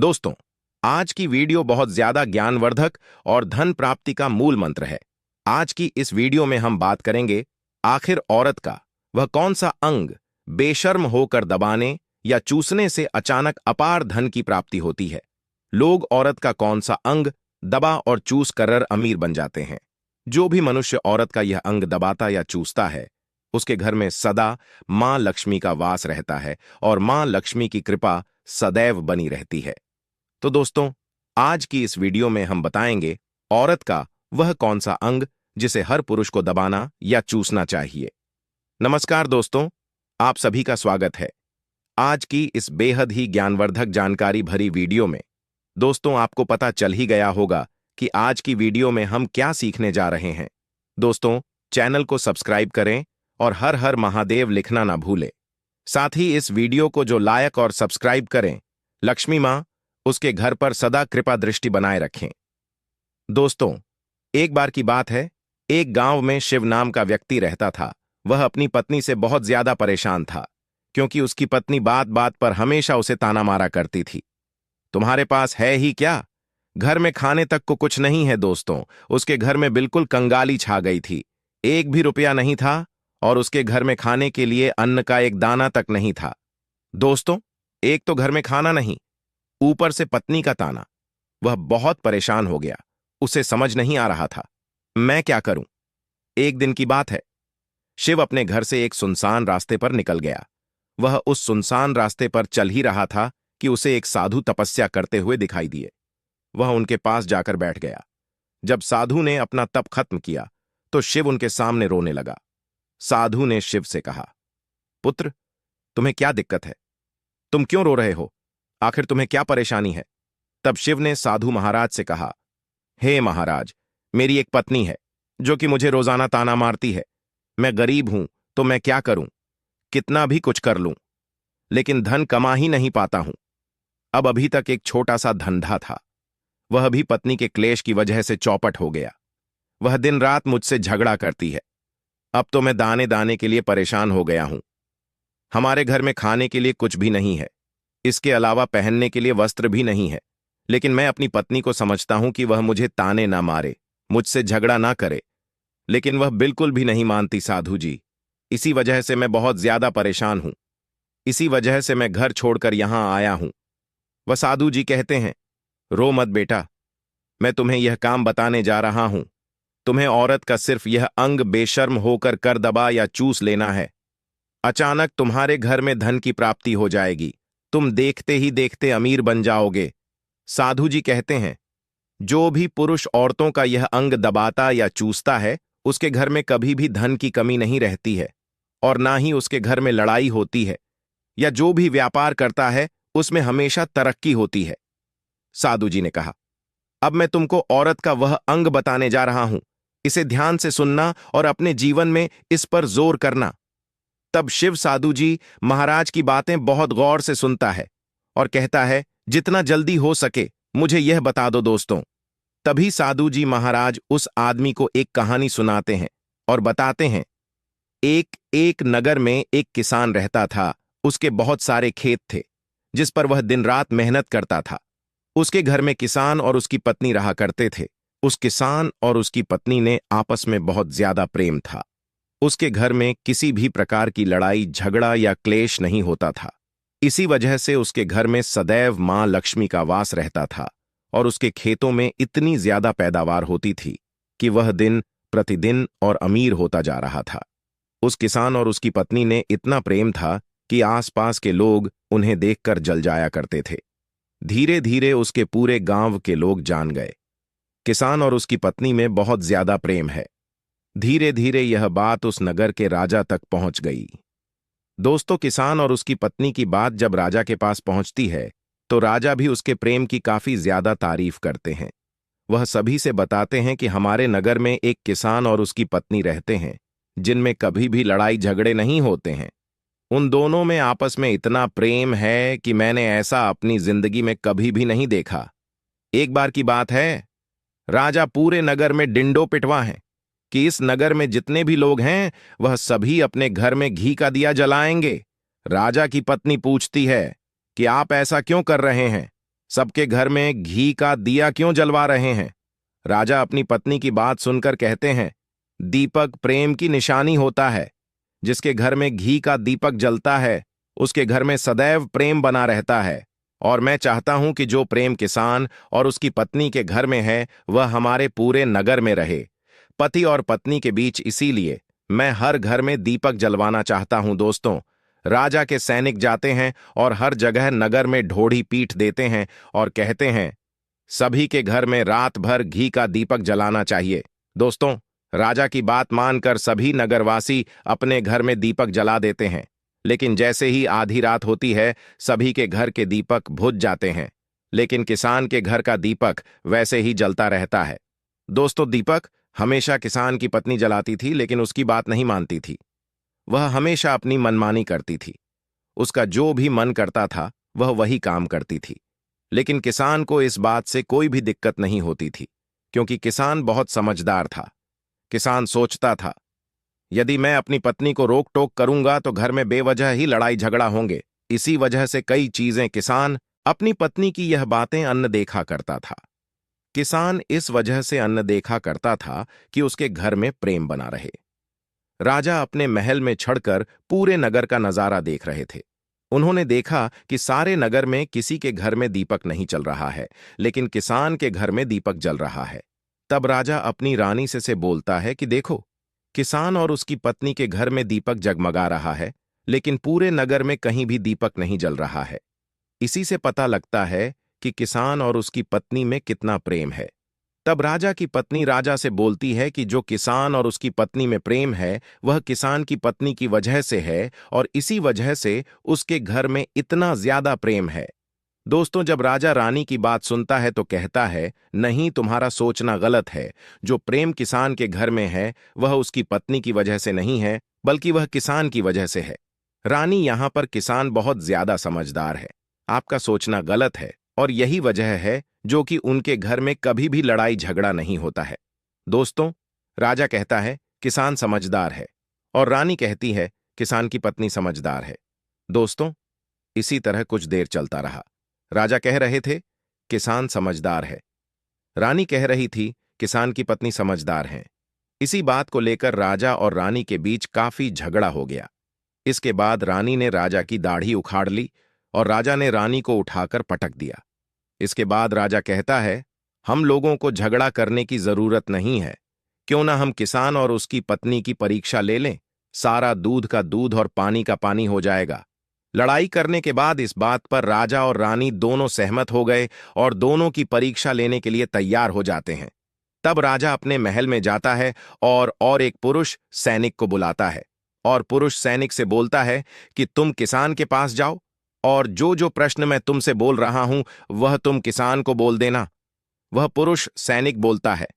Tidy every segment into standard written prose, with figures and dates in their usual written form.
दोस्तों, आज की वीडियो बहुत ज्यादा ज्ञानवर्धक और धन प्राप्ति का मूल मंत्र है। आज की इस वीडियो में हम बात करेंगे आखिर औरत का वह कौन सा अंग बेशर्म होकर दबाने या चूसने से अचानक अपार धन की प्राप्ति होती है। लोग औरत का कौन सा अंग दबा और चूस कर अमीर बन जाते हैं। जो भी मनुष्य औरत का यह अंग दबाता या चूसता है, उसके घर में सदा मां लक्ष्मी का वास रहता है और मां लक्ष्मी की कृपा सदैव बनी रहती है। तो दोस्तों, आज की इस वीडियो में हम बताएंगे औरत का वह कौन सा अंग जिसे हर पुरुष को दबाना या चूसना चाहिए। नमस्कार दोस्तों, आप सभी का स्वागत है आज की इस बेहद ही ज्ञानवर्धक जानकारी भरी वीडियो में। दोस्तों, आपको पता चल ही गया होगा कि आज की वीडियो में हम क्या सीखने जा रहे हैं। दोस्तों, चैनल को सब्सक्राइब करें और हर हर महादेव लिखना ना भूलें। साथ ही इस वीडियो को जो लाइक और सब्सक्राइब करें, लक्ष्मी मां उसके घर पर सदा कृपा दृष्टि बनाए रखें। दोस्तों, एक बार की बात है, एक गांव में शिव नाम का व्यक्ति रहता था। वह अपनी पत्नी से बहुत ज्यादा परेशान था, क्योंकि उसकी पत्नी बात बात पर हमेशा उसे ताना मारा करती थी। तुम्हारे पास है ही क्या, घर में खाने तक को कुछ नहीं है। दोस्तों, उसके घर में बिल्कुल कंगाली छा गई थी। एक भी रुपया नहीं था और उसके घर में खाने के लिए अन्न का एक दाना तक नहीं था। दोस्तों, एक तो घर में खाना नहीं, ऊपर से पत्नी का ताना। वह बहुत परेशान हो गया। उसे समझ नहीं आ रहा था, मैं क्या करूं। एक दिन की बात है, शिव अपने घर से एक सुनसान रास्ते पर निकल गया। वह उस सुनसान रास्ते पर चल ही रहा था कि उसे एक साधु तपस्या करते हुए दिखाई दिए। वह उनके पास जाकर बैठ गया। जब साधु ने अपना तप खत्म किया तो शिव उनके सामने रोने लगा। साधु ने शिव से कहा, पुत्र, तुम्हें क्या दिक्कत है? तुम क्यों रो रहे हो? आखिर तुम्हें क्या परेशानी है? तब शिव ने साधु महाराज से कहा, हे महाराज, मेरी एक पत्नी है जो कि मुझे रोजाना ताना मारती है। मैं गरीब हूं तो मैं क्या करूं? कितना भी कुछ कर लूं, लेकिन धन कमा ही नहीं पाता हूं। अब अभी तक एक छोटा सा धंधा था, वह भी पत्नी के क्लेश की वजह से चौपट हो गया। वह दिन रात मुझसे झगड़ा करती है। अब तो मैं दाने दाने के लिए परेशान हो गया हूं। हमारे घर में खाने के लिए कुछ भी नहीं है, इसके अलावा पहनने के लिए वस्त्र भी नहीं है। लेकिन मैं अपनी पत्नी को समझता हूं कि वह मुझे ताने ना मारे, मुझसे झगड़ा ना करे, लेकिन वह बिल्कुल भी नहीं मानती साधु जी। इसी वजह से मैं बहुत ज्यादा परेशान हूं। इसी वजह से मैं घर छोड़कर यहां आया हूं। वह साधु जी कहते हैं, रो मत बेटा, मैं तुम्हें यह काम बताने जा रहा हूं। तुम्हें औरत का सिर्फ यह अंग बेशर्म होकर कर दबा या चूस लेना है। अचानक तुम्हारे घर में धन की प्राप्ति हो जाएगी। तुम देखते ही देखते अमीर बन जाओगे। साधु जी कहते हैं, जो भी पुरुष औरतों का यह अंग दबाता या चूसता है, उसके घर में कभी भी धन की कमी नहीं रहती है और ना ही उसके घर में लड़ाई होती है, या जो भी व्यापार करता है उसमें हमेशा तरक्की होती है। साधु जी ने कहा, अब मैं तुमको औरत का वह अंग बताने जा रहा हूं। इसे ध्यान से सुनना और अपने जीवन में इस पर जोर करना। तब शिव साधु जी महाराज की बातें बहुत गौर से सुनता है और कहता है, जितना जल्दी हो सके मुझे यह बता दो दोस्तों। तभी साधु जी महाराज उस आदमी को एक कहानी सुनाते हैं और बताते हैं, एक एक नगर में एक किसान रहता था। उसके बहुत सारे खेत थे जिस पर वह दिन रात मेहनत करता था। उसके घर में किसान और उसकी पत्नी रहा करते थे। उस किसान और उसकी पत्नी ने आपस में बहुत ज्यादा प्रेम था। उसके घर में किसी भी प्रकार की लड़ाई झगड़ा या क्लेश नहीं होता था। इसी वजह से उसके घर में सदैव मां लक्ष्मी का वास रहता था और उसके खेतों में इतनी ज्यादा पैदावार होती थी कि वह दिन प्रतिदिन और अमीर होता जा रहा था। उस किसान और उसकी पत्नी ने इतना प्रेम था कि आसपास के लोग उन्हें देखकर जल जाया करते थे। धीरे धीरे उसके पूरे गांव के लोग जान गए, किसान और उसकी पत्नी में बहुत ज्यादा प्रेम है। धीरे धीरे यह बात उस नगर के राजा तक पहुंच गई। दोस्तों, किसान और उसकी पत्नी की बात जब राजा के पास पहुंचती है तो राजा भी उसके प्रेम की काफी ज्यादा तारीफ करते हैं। वह सभी से बताते हैं कि हमारे नगर में एक किसान और उसकी पत्नी रहते हैं जिनमें कभी भी लड़ाई झगड़े नहीं होते हैं। उन दोनों में आपस में इतना प्रेम है कि मैंने ऐसा अपनी जिंदगी में कभी भी नहीं देखा। एक बार की बात है, राजा पूरे नगर में डिंडो पिटवा है कि इस नगर में जितने भी लोग हैं वह सभी अपने घर में घी का दिया जलाएंगे। राजा की पत्नी पूछती है कि आप ऐसा क्यों कर रहे हैं? सबके घर में घी का दिया क्यों जलवा रहे हैं? राजा अपनी पत्नी की बात सुनकर कहते हैं, दीपक प्रेम की निशानी होता है। जिसके घर में घी का दीपक जलता है उसके घर में सदैव प्रेम बना रहता है। और मैं चाहता हूं कि जो प्रेम किसान और उसकी पत्नी के घर में है वह हमारे पूरे नगर में रहे, पति और पत्नी के बीच। इसीलिए मैं हर घर में दीपक जलवाना चाहता हूं। दोस्तों, राजा के सैनिक जाते हैं और हर जगह नगर में ढोढ़ी पीट देते हैं और कहते हैं, सभी के घर में रात भर घी का दीपक जलाना चाहिए। दोस्तों, राजा की बात मानकर सभी नगरवासी अपने घर में दीपक जला देते हैं। लेकिन जैसे ही आधी रात होती है सभी के घर के दीपक बुझ जाते हैं, लेकिन किसान के घर का दीपक वैसे ही जलता रहता है। दोस्तों, दीपक हमेशा किसान की पत्नी जलाती थी, लेकिन उसकी बात नहीं मानती थी। वह हमेशा अपनी मनमानी करती थी। उसका जो भी मन करता था वह वही काम करती थी। लेकिन किसान को इस बात से कोई भी दिक्कत नहीं होती थी, क्योंकि किसान बहुत समझदार था। किसान सोचता था, यदि मैं अपनी पत्नी को रोक टोक करूंगा तो घर में बेवजह ही लड़ाई झगड़ा होंगे। इसी वजह से कई चीजें किसान अपनी पत्नी की यह बातें अनदेखा करता था। किसान इस वजह से अनदेखा करता था कि उसके घर में प्रेम बना रहे। राजा अपने महल में चढ़कर पूरे नगर का नजारा देख रहे थे। उन्होंने देखा कि सारे नगर में किसी के घर में दीपक नहीं चल रहा है, लेकिन किसान के घर में दीपक जल रहा है। तब राजा अपनी रानी से बोलता है कि देखो, किसान और उसकी पत्नी के घर में दीपक जगमगा रहा है, लेकिन पूरे नगर में कहीं भी दीपक नहीं जल रहा है। इसी से पता लगता है कि किसान और उसकी पत्नी में कितना प्रेम है। तब राजा की पत्नी राजा से बोलती है कि जो किसान और उसकी पत्नी में प्रेम है वह किसान की पत्नी की वजह से है, और इसी वजह से उसके घर में इतना ज्यादा प्रेम है। दोस्तों, जब राजा रानी की बात सुनता है तो कहता है, नहीं, तुम्हारा सोचना गलत है। जो प्रेम किसान के घर में है वह उसकी पत्नी की वजह से नहीं है, बल्कि वह किसान की वजह से है। रानी, यहां पर किसान बहुत ज्यादा समझदार है। आपका सोचना गलत है, और यही वजह है जो कि उनके घर में कभी भी लड़ाई झगड़ा नहीं होता है। दोस्तों, राजा कहता है किसान समझदार है, और रानी कहती है किसान की पत्नी समझदार है। दोस्तों, इसी तरह कुछ देर चलता रहा। राजा कह रहे थे किसान समझदार है, रानी कह रही थी किसान की पत्नी समझदार है। इसी बात को लेकर राजा और रानी के बीच काफी झगड़ा हो गया। इसके बाद रानी ने राजा की दाढ़ी उखाड़ ली और राजा ने रानी को उठाकर पटक दिया। इसके बाद राजा कहता है, हम लोगों को झगड़ा करने की जरूरत नहीं है। क्यों ना हम किसान और उसकी पत्नी की परीक्षा ले लें। सारा दूध का दूध और पानी का पानी हो जाएगा। लड़ाई करने के बाद इस बात पर राजा और रानी दोनों सहमत हो गए और दोनों की परीक्षा लेने के लिए तैयार हो जाते हैं। तब राजा अपने महल में जाता है और एक पुरुष सैनिक को बुलाता है, और पुरुष सैनिक से बोलता है कि तुम किसान के पास जाओ और जो जो प्रश्न मैं तुमसे बोल रहा हूं वह तुम किसान को बोल देना। वह पुरुष सैनिक बोलता है,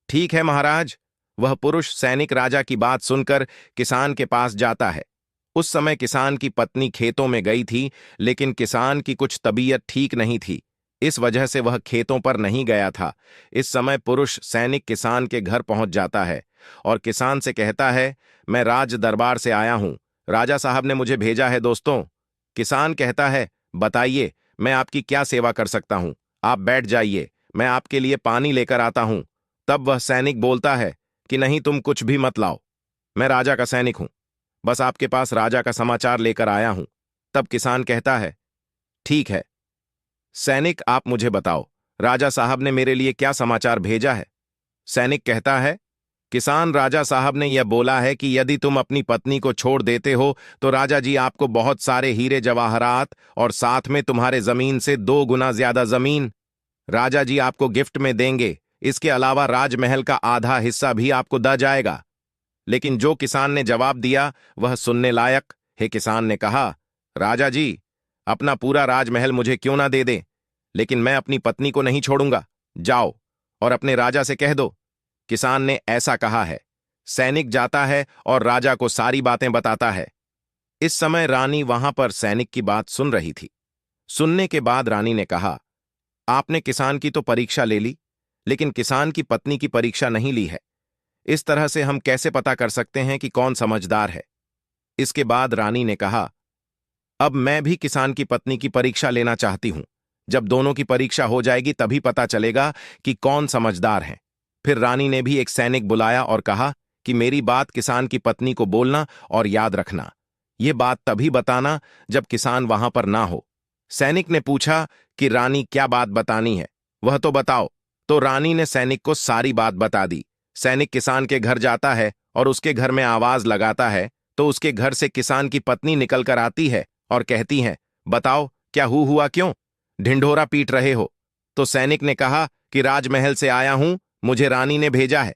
ठीक है महाराज। वह पुरुष सैनिक राजा की बात सुनकर किसान के पास जाता है। उस समय किसान की पत्नी खेतों में गई थी, लेकिन किसान की कुछ तबीयत ठीक नहीं थी, इस वजह से वह खेतों पर नहीं गया था। इस समय पुरुष सैनिक किसान के घर पहुंच जाता है और किसान से कहता है, मैं राज दरबार से आया हूं, राजा साहब ने मुझे भेजा है। दोस्तों, किसान कहता है, बताइए मैं आपकी क्या सेवा कर सकता हूं। आप बैठ जाइए, मैं आपके लिए पानी लेकर आता हूं। तब वह सैनिक बोलता है कि नहीं, तुम कुछ भी मत लाओ, मैं राजा का सैनिक हूं, बस आपके पास राजा का समाचार लेकर आया हूं। तब किसान कहता है, ठीक है सैनिक, आप मुझे बताओ राजा साहब ने मेरे लिए क्या समाचार भेजा है। सैनिक कहता है, किसान, राजा साहब ने यह बोला है कि यदि तुम अपनी पत्नी को छोड़ देते हो तो राजा जी आपको बहुत सारे हीरे जवाहरात और साथ में तुम्हारे जमीन से 2 गुना ज्यादा जमीन राजा जी आपको गिफ्ट में देंगे। इसके अलावा राजमहल का आधा हिस्सा भी आपको द जाएगा। लेकिन जो किसान ने जवाब दिया वह सुनने लायक है। किसान ने कहा, राजा जी अपना पूरा राजमहल मुझे क्यों ना दे दें, लेकिन मैं अपनी पत्नी को नहीं छोड़ूंगा। जाओ और अपने राजा से कह दो किसान ने ऐसा कहा है। सैनिक जाता है और राजा को सारी बातें बताता है। इस समय रानी वहां पर सैनिक की बात सुन रही थी। सुनने के बाद रानी ने कहा, आपने किसान की तो परीक्षा ले ली, लेकिन किसान की पत्नी की परीक्षा नहीं ली है। इस तरह से हम कैसे पता कर सकते हैं कि कौन समझदार है। इसके बाद रानी ने कहा, अब मैं भी किसान की पत्नी की परीक्षा लेना चाहती हूं, जब दोनों की परीक्षा हो जाएगी तभी पता चलेगा कि कौन समझदार है। फिर रानी ने भी एक सैनिक बुलाया और कहा कि मेरी बात किसान की पत्नी को बोलना और याद रखना। ये बात तभी बताना जब किसान वहां पर ना हो। सैनिक ने पूछा कि रानी क्या बात बतानी है, वह तो बताओ। तो रानी ने सैनिक को सारी बात बता दी। सैनिक किसान के घर जाता है और उसके घर में आवाज लगाता है तो उसके घर से किसान की पत्नी निकल कर आती है और कहती है, बताओ क्या हुआ, क्यों ढिंढोरा पीट रहे हो? तो सैनिक ने कहा कि राजमहल से आया हूं, मुझे रानी ने भेजा है।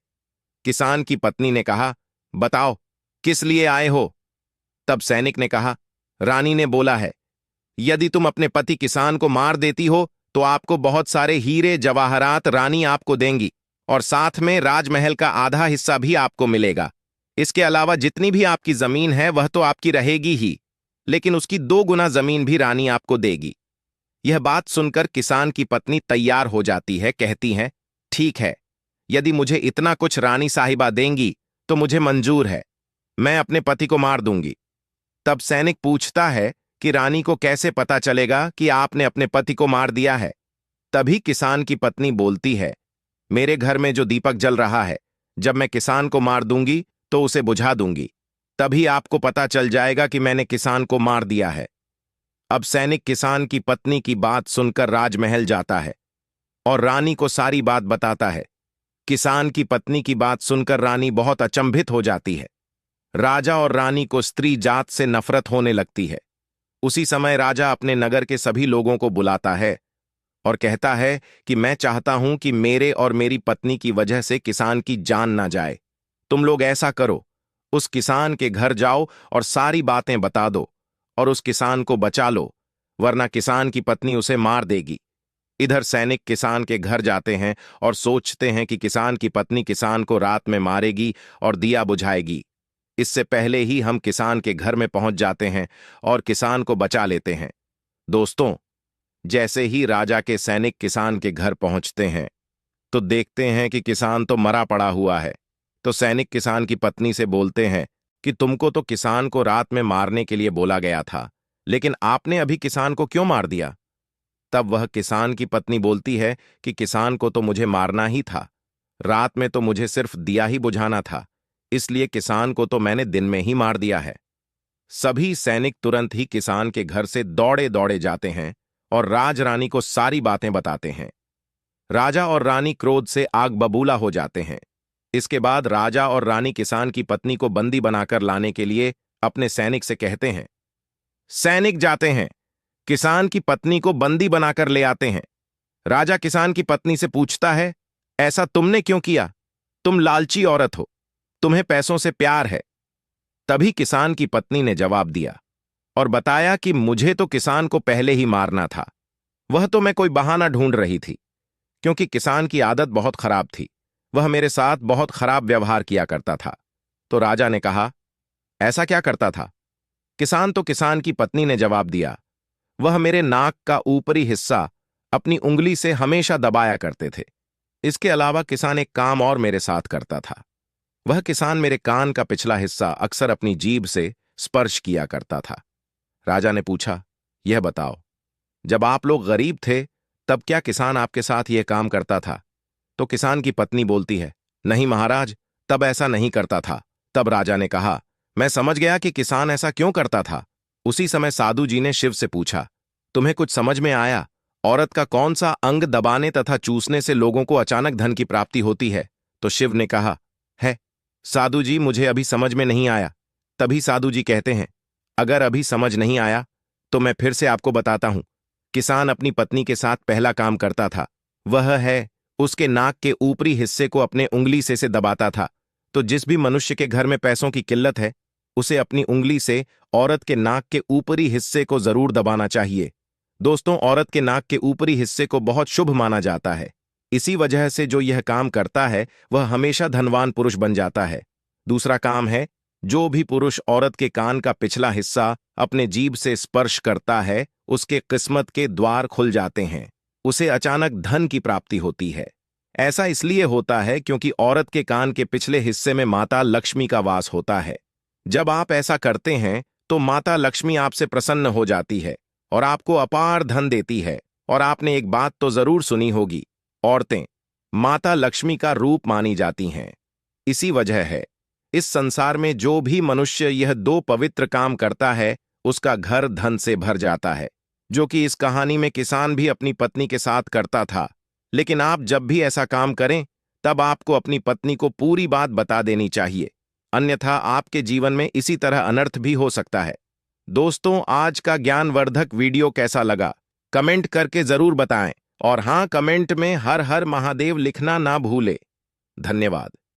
किसान की पत्नी ने कहा, बताओ किस लिए आए हो? तब सैनिक ने कहा, रानी ने बोला है यदि तुम अपने पति किसान को मार देती हो तो आपको बहुत सारे हीरे जवाहरात रानी आपको देंगी और साथ में राजमहल का आधा हिस्सा भी आपको मिलेगा। इसके अलावा जितनी भी आपकी जमीन है वह तो आपकी रहेगी ही, लेकिन उसकी 2 गुना जमीन भी रानी आपको देगी। यह बात सुनकर किसान की पत्नी तैयार हो जाती है, कहती है, ठीक है, यदि मुझे इतना कुछ रानी साहिबा देंगी तो मुझे मंजूर है, मैं अपने पति को मार दूंगी। तब सैनिक पूछता है कि रानी को कैसे पता चलेगा कि आपने अपने पति को मार दिया है? तभी किसान की पत्नी बोलती है, मेरे घर में जो दीपक जल रहा है, जब मैं किसान को मार दूंगी तो उसे बुझा दूंगी, तभी आपको पता चल जाएगा कि मैंने किसान को मार दिया है। अब सैनिक किसान की पत्नी की बात सुनकर राजमहल जाता है और रानी को सारी बात बताता है। किसान की पत्नी की बात सुनकर रानी बहुत अचंभित हो जाती है। राजा और रानी को स्त्री जात से नफरत होने लगती है। उसी समय राजा अपने नगर के सभी लोगों को बुलाता है और कहता है कि मैं चाहता हूं कि मेरे और मेरी पत्नी की वजह से किसान की जान ना जाए। तुम लोग ऐसा करो, उस किसान के घर जाओ और सारी बातें बता दो और उस किसान को बचा लो, वरना किसान की पत्नी उसे मार देगी। इधर सैनिक किसान के घर जाते हैं और सोचते हैं कि किसान की पत्नी किसान को रात में मारेगी और दिया बुझाएगी। इससे पहले ही हम किसान के घर में पहुंच जाते हैं और किसान को बचा लेते हैं। दोस्तों, जैसे ही राजा के सैनिक किसान के घर पहुंचते हैं तो देखते हैं कि किसान तो मरा पड़ा हुआ है। तो सैनिक किसान की पत्नी से बोलते हैं कि तुमको तो किसान को रात में मारने के लिए बोला गया था, लेकिन आपने अभी किसान को क्यों मार दिया? तब वह किसान की पत्नी बोलती है कि किसान को तो मुझे मारना ही था, रात में तो मुझे सिर्फ दिया ही बुझाना था, इसलिए किसान को तो मैंने दिन में ही मार दिया है। सभी सैनिक तुरंत ही किसान के घर से दौड़े दौड़े जाते हैं और राजरानी को सारी बातें बताते हैं। राजा और रानी क्रोध से आग बबूला हो जाते हैं। इसके बाद राजा और रानी किसान की पत्नी को बंदी बनाकर लाने के लिए अपने सैनिक से कहते हैं। सैनिक जाते हैं, किसान की पत्नी को बंदी बनाकर ले आते हैं। राजा किसान की पत्नी से पूछता है, ऐसा तुमने क्यों किया? तुम लालची औरत हो, तुम्हें पैसों से प्यार है। तभी किसान की पत्नी ने जवाब दिया और बताया कि मुझे तो किसान को पहले ही मारना था, वह तो मैं कोई बहाना ढूंढ रही थी, क्योंकि किसान की आदत बहुत खराब थी, वह मेरे साथ बहुत खराब व्यवहार किया करता था। तो राजा ने कहा, ऐसा क्या करता था? किसान की पत्नी ने जवाब दिया, वह मेरे नाक का ऊपरी हिस्सा अपनी उंगली से हमेशा दबाया करते थे। इसके अलावा किसान एक काम और मेरे साथ करता था, वह किसान मेरे कान का पिछला हिस्सा अक्सर अपनी जीभ से स्पर्श किया करता था। राजा ने पूछा, यह बताओ, जब आप लोग गरीब थे तब क्या किसान आपके साथ यह काम करता था? तो किसान की पत्नी बोलती है, नहीं महाराज, तब ऐसा नहीं करता था। तब राजा ने कहा, मैं समझ गया कि किसान ऐसा क्यों करता था। उसी समय साधु जी ने शिव से पूछा, तुम्हें कुछ समझ में आया? औरत का कौन सा अंग दबाने तथा चूसने से लोगों को अचानक धन की प्राप्ति होती है? तो शिव ने कहा, है साधु जी, मुझे अभी समझ में नहीं आया। तभी साधु जी कहते हैं, अगर अभी समझ नहीं आया तो मैं फिर से आपको बताता हूं। किसान अपनी पत्नी के साथ पहला काम करता था, वह है उसके नाक के ऊपरी हिस्से को अपने उंगली से दबाता था। तो जिस भी मनुष्य के घर में पैसों की किल्लत है, उसे अपनी उंगली से औरत के नाक के ऊपरी हिस्से को जरूर दबाना चाहिए। दोस्तों, औरत के नाक के ऊपरी हिस्से को बहुत शुभ माना जाता है। इसी वजह से जो यह काम करता है वह हमेशा धनवान पुरुष बन जाता है। दूसरा काम है, जो भी पुरुष औरत के कान का पिछला हिस्सा अपने जीभ से स्पर्श करता है, उसके किस्मत के द्वार खुल जाते हैं, उसे अचानक धन की प्राप्ति होती है। ऐसा इसलिए होता है क्योंकि औरत के कान के पिछले हिस्से में माता लक्ष्मी का वास होता है। जब आप ऐसा करते हैं तो माता लक्ष्मी आपसे प्रसन्न हो जाती है और आपको अपार धन देती है और आपने एक बात तो जरूर सुनी होगी, औरतें माता लक्ष्मी का रूप मानी जाती हैं। इसी वजह है इस संसार में जो भी मनुष्य यह दो पवित्र काम करता है उसका घर धन से भर जाता है, जो कि इस कहानी में किसान भी अपनी पत्नी के साथ करता था। लेकिन आप जब भी ऐसा काम करें तब आपको अपनी पत्नी को पूरी बात बता देनी चाहिए, अन्यथा आपके जीवन में इसी तरह अनर्थ भी हो सकता है। दोस्तों, आज का ज्ञानवर्धक वीडियो कैसा लगा कमेंट करके जरूर बताएं, और हाँ, कमेंट में हर हर महादेव लिखना ना भूले। धन्यवाद।